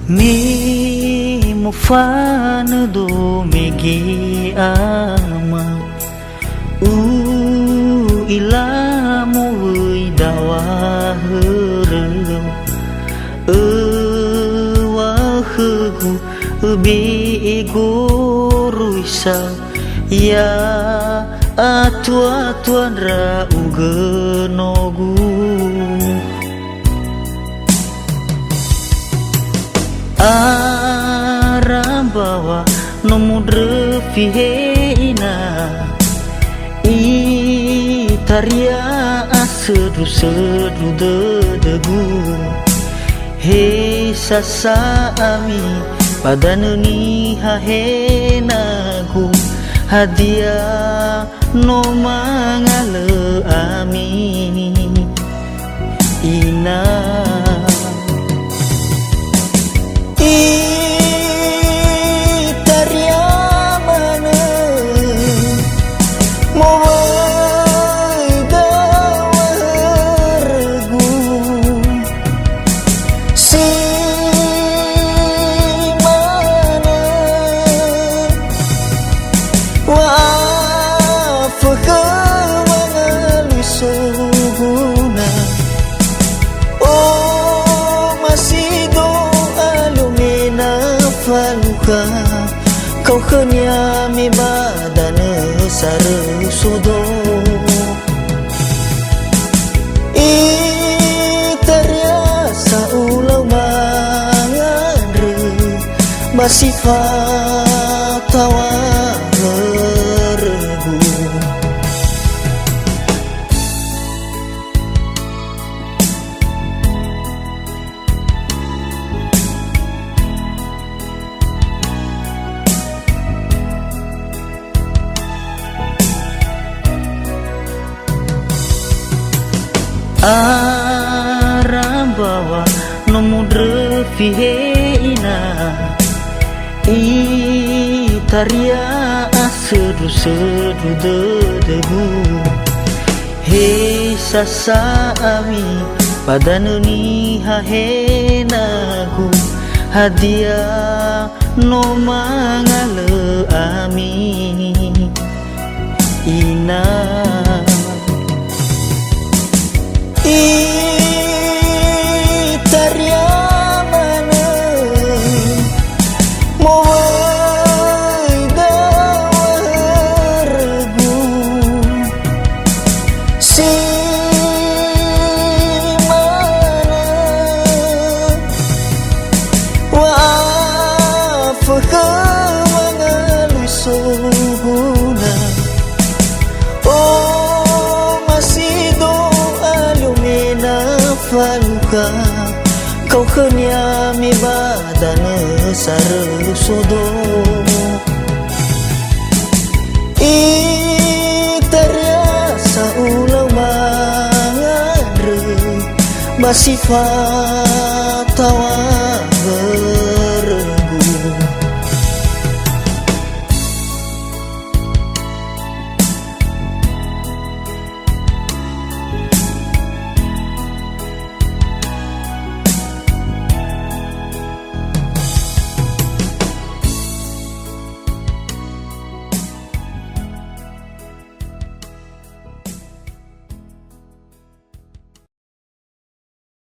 Mi mo fan do megi ama ila mo dawa hereu wa hegu be goruisa ya atua ra ugenogu arambawa nomudre fiheina itaria sedu degu he sasaami padanuni hahenagu hadiah no mangale ami ina kau kenya mi badane saru sudo teriasa ulau mangandre bersifat tawa regu arambawa nomudre fiheina itaria sedu degu he sasaami padanuni hahenagu hadiah no mangale ami ina itaria mana mo dawargu si mana wa fakhawangalu suhuna faluka kau kenya mi badane saru sudo teriasa ulau mangandre bersifat tawa